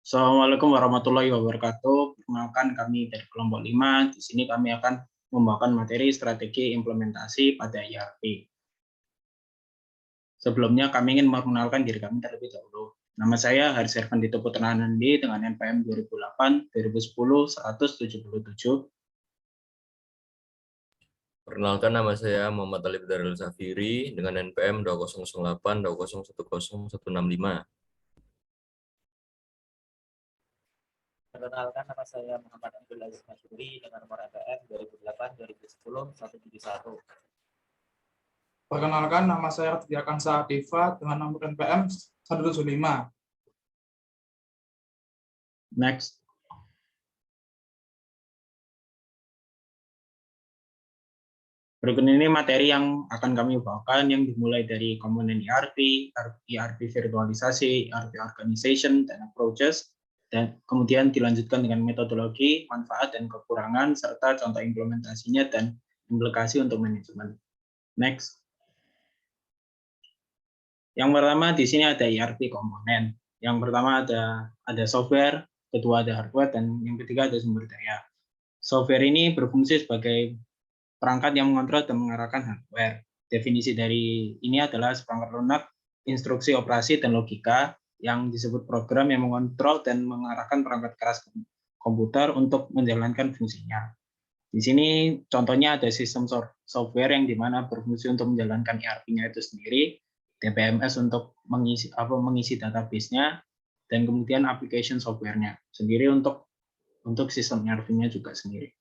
Assalamualaikum warahmatullahi wabarakatuh. Perkenalkan kami dari kelompok 5. Di sini kami akan membawakan materi strategi implementasi pada ERP. Sebelumnya kami ingin memperkenalkan diri kami terlebih dahulu. Nama saya Haris Ervandito Putra Nandi dengan NPM 2008 2010 177. Perkenalkan, nama saya Muhammad Alif Darul Zafiri dengan NPM 2008 200100165. Perkenalkan, nama saya Muhammad Abdul Aziz Masyuri dengan nomor NPM 2008 2010 171. Perkenalkan, nama saya Ratiakan Saadifa dengan nomor NPM 175. Next. Berikut ini materi yang akan kami bawakan yang dimulai dari komponen ERP, ERP virtualisasi, ERP organization, dan approaches, dan kemudian dilanjutkan dengan metodologi, manfaat, dan kekurangan, serta contoh implementasinya dan implikasi untuk manajemen. Next. Yang pertama di sini ada ERP komponen. Yang pertama ada software, kedua ada hardware, dan yang ketiga ada sumber daya. Software ini berfungsi sebagai perangkat yang mengontrol dan mengarahkan hardware. Definisi dari ini adalah seperangkat lunak, instruksi operasi, dan logika yang disebut program yang mengontrol dan mengarahkan perangkat keras komputer untuk menjalankan fungsinya. Di sini contohnya ada sistem software yang dimana berfungsi untuk menjalankan ERP-nya itu sendiri, DBMS untuk mengisi database-nya, dan kemudian application software-nya sendiri untuk sistem ERP-nya juga sendiri.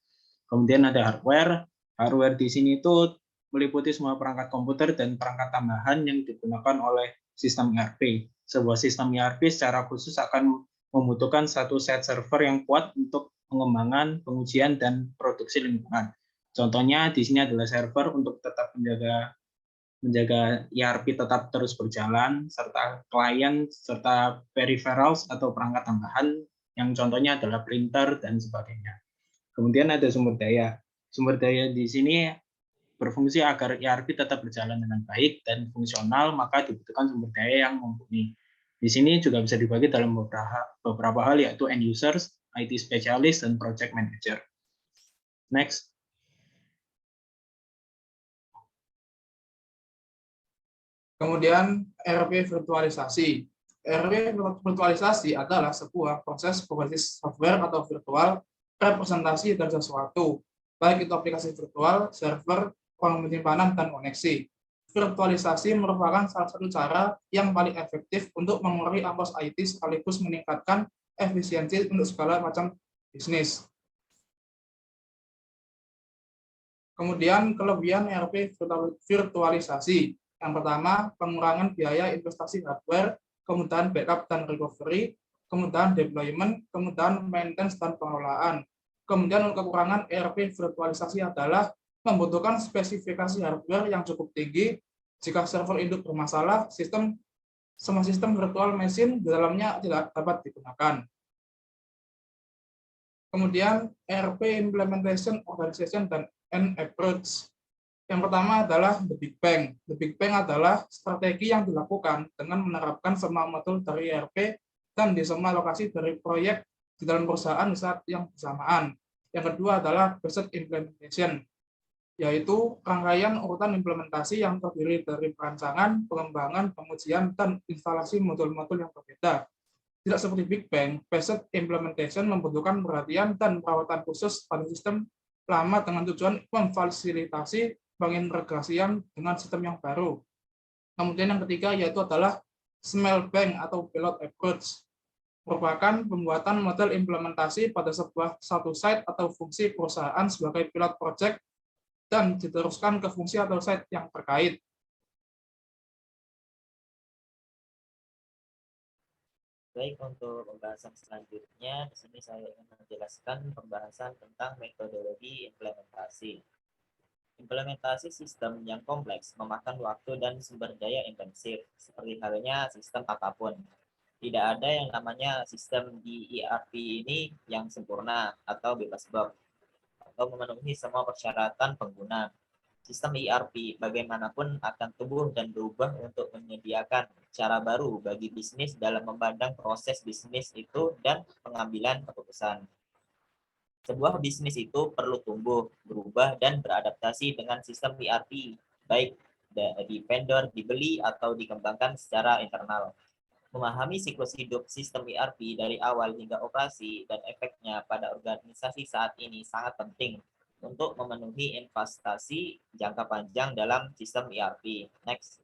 Kemudian ada hardware. Hardware di sini itu meliputi semua perangkat komputer dan perangkat tambahan yang digunakan oleh sistem ERP. Sebuah sistem ERP secara khusus akan membutuhkan satu set server yang kuat untuk pengembangan, pengujian, dan produksi lingkungan. Contohnya di sini adalah server untuk tetap menjaga ERP tetap terus berjalan, serta klien, serta peripherals atau perangkat tambahan yang contohnya adalah printer dan sebagainya. Kemudian ada sumber daya. Sumber daya di sini berfungsi agar ERP tetap berjalan dengan baik dan fungsional, maka dibutuhkan sumber daya yang mumpuni. Di sini juga bisa dibagi dalam beberapa hal, yaitu end users, IT specialist, dan project manager. Next. Kemudian ERP virtualisasi. ERP virtualisasi adalah sebuah proses berbasis software atau virtual representasi dari sesuatu, baik itu aplikasi virtual, server, ruang penyimpanan, dan koneksi. Virtualisasi merupakan salah satu cara yang paling efektif untuk mengurangi ongkos IT sekaligus meningkatkan efisiensi untuk segala macam bisnis. Kemudian kelebihan ERP virtualisasi. Yang pertama, pengurangan biaya investasi hardware, kemudahan backup dan recovery, kemudahan deployment, kemudahan maintenance dan pengelolaan. Kemudian kekurangan ERP virtualisasi adalah membutuhkan spesifikasi hardware yang cukup tinggi. Jika server induk bermasalah, semua sistem virtual machine di dalamnya tidak dapat digunakan. Kemudian ERP implementation, organization, dan approach. Yang pertama adalah The Big Bang. The Big Bang adalah strategi yang dilakukan dengan menerapkan semua modul dari ERP dan di semua lokasi dari proyek di dalam perusahaan di saat yang bersamaan. Yang kedua adalah Basic Implementation, yaitu rangkaian urutan implementasi yang terdiri dari perancangan, pengembangan, pengujian, dan instalasi modul-modul yang berbeda. Tidak seperti Big Bang, Basic Implementation membutuhkan perhatian dan perawatan khusus pada sistem lama dengan tujuan memfasilitasi pengintegrasian dengan sistem yang baru. Kemudian yang ketiga yaitu adalah Small Bang atau Pilot Approach, merupakan pembuatan model implementasi pada satu site atau fungsi perusahaan sebagai pilot project dan diteruskan ke fungsi atau site yang terkait. Baik, untuk pembahasan selanjutnya, di sini saya ingin menjelaskan pembahasan tentang metodologi implementasi. Implementasi sistem yang kompleks memakan waktu dan sumber daya intensif, seperti halnya sistem apapun. Tidak ada yang namanya sistem di ERP ini yang sempurna atau bebas bug, atau memenuhi semua persyaratan pengguna. Sistem ERP bagaimanapun akan tumbuh dan berubah untuk menyediakan cara baru bagi bisnis dalam memandang proses bisnis itu dan pengambilan keputusan. Sebuah bisnis itu perlu tumbuh, berubah, dan beradaptasi dengan sistem ERP, baik dari vendor, dibeli, atau dikembangkan secara internal. Memahami siklus hidup sistem ERP dari awal hingga operasi dan efeknya pada organisasi saat ini sangat penting untuk memenuhi investasi jangka panjang dalam sistem ERP. Next.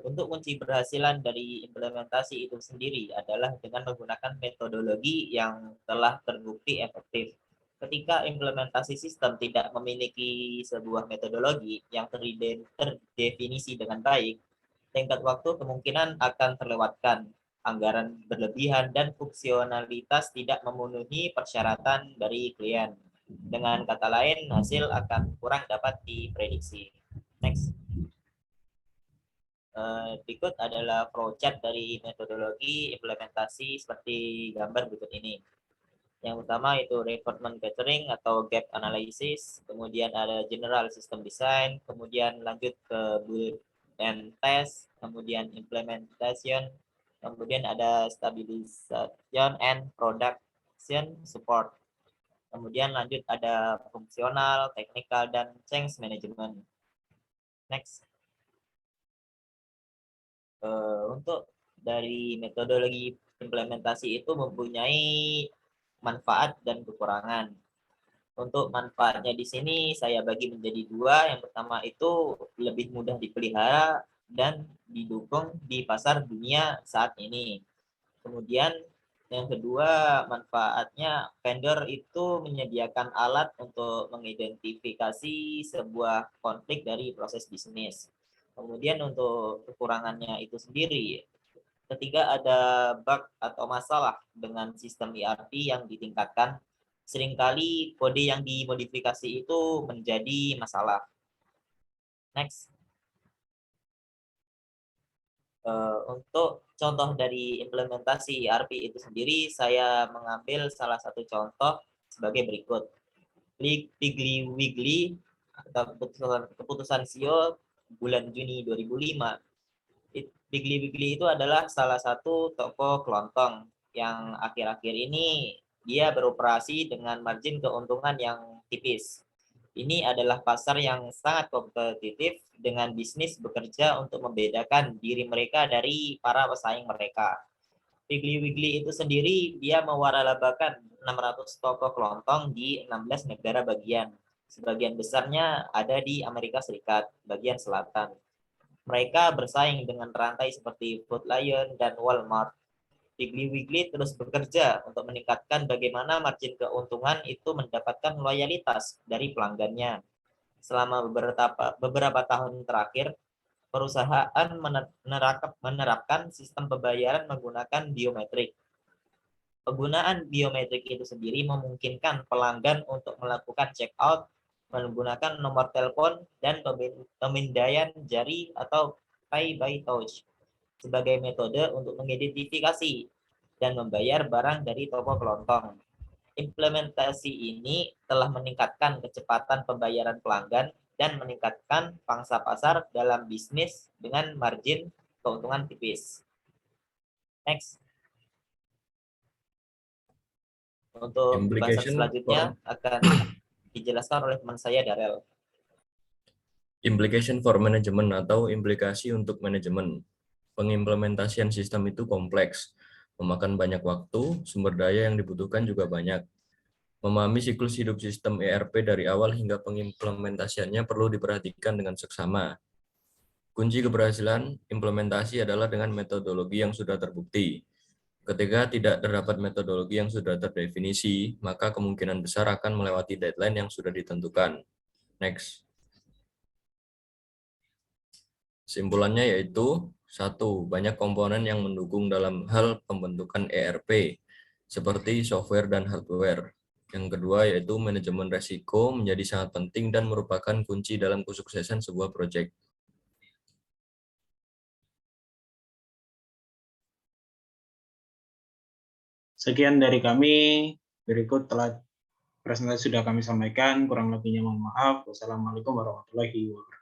Untuk kunci keberhasilan dari implementasi itu sendiri adalah dengan menggunakan metodologi yang telah terbukti efektif. Ketika implementasi sistem tidak memiliki sebuah metodologi yang terdefinisi dengan baik, tingkat waktu kemungkinan akan terlewatkan, anggaran berlebihan, dan fungsionalitas tidak memenuhi persyaratan dari klien. Dengan kata lain, hasil akan kurang dapat diprediksi. Next. Berikut adalah flowchart dari metodologi implementasi seperti gambar berikut ini. Yang utama itu requirement gathering atau gap analysis, kemudian ada general system design, kemudian lanjut ke build and test, kemudian implementation, kemudian ada stabilization and production support. Kemudian lanjut ada fungsional, technical, dan change management. Next. Untuk dari metodologi implementasi itu mempunyai manfaat dan kekurangan. Untuk manfaatnya di sini saya bagi menjadi dua. Yang pertama itu lebih mudah dipelihara dan didukung di pasar dunia saat ini. Kemudian yang kedua, manfaatnya vendor itu menyediakan alat untuk mengidentifikasi sebuah konflik dari proses bisnis. Kemudian untuk kekurangannya itu sendiri, ketika ada bug atau masalah dengan sistem ERP yang ditingkatkan, seringkali kode yang dimodifikasi itu menjadi masalah. Next. Untuk contoh dari implementasi ERP itu sendiri, saya mengambil salah satu contoh sebagai berikut. Piggly Wiggly atau keputusan CEO bulan Juni 2005. Piggly Wiggly itu adalah salah satu toko kelontong yang akhir-akhir ini dia beroperasi dengan margin keuntungan yang tipis. Ini adalah pasar yang sangat kompetitif dengan bisnis bekerja untuk membedakan diri mereka dari para pesaing mereka. Piggly Wiggly itu sendiri dia mewaralabakan 600 toko kelontong di 16 negara bagian. Sebagian besarnya ada di Amerika Serikat, bagian selatan. Mereka bersaing dengan rantai seperti Food Lion dan Walmart. Piggly Wiggly terus bekerja untuk meningkatkan bagaimana margin keuntungan itu mendapatkan loyalitas dari pelanggannya. Selama beberapa tahun terakhir, perusahaan menerapkan sistem pembayaran menggunakan biometrik. Penggunaan biometrik itu sendiri memungkinkan pelanggan untuk melakukan check out menggunakan nomor telepon dan pemindaian jari atau pay by touch sebagai metode untuk mengidentifikasi dan membayar barang dari toko kelontong. Implementasi ini telah meningkatkan kecepatan pembayaran pelanggan dan meningkatkan pangsa pasar dalam bisnis dengan margin keuntungan tipis. Next. Untuk pembahasan selanjutnya akan dijelaskan oleh teman saya, Darel. Implication for management atau implikasi untuk manajemen. Pengimplementasian sistem itu kompleks, memakan banyak waktu, sumber daya yang dibutuhkan juga banyak. Memahami siklus hidup sistem ERP dari awal hingga pengimplementasiannya perlu diperhatikan dengan seksama. Kunci keberhasilan implementasi adalah dengan metodologi yang sudah terbukti. Ketika tidak terdapat metodologi yang sudah terdefinisi, maka kemungkinan besar akan melewati deadline yang sudah ditentukan. Next. Kesimpulannya yaitu, 1. Banyak komponen yang mendukung dalam hal pembentukan ERP, seperti software dan hardware. Yang kedua yaitu manajemen resiko menjadi sangat penting dan merupakan kunci dalam kesuksesan sebuah proyek. Sekian dari kami, berikut telah presentasi sudah kami sampaikan, kurang lebihnya mohon maaf. Wassalamualaikum warahmatullahi wabarakatuh.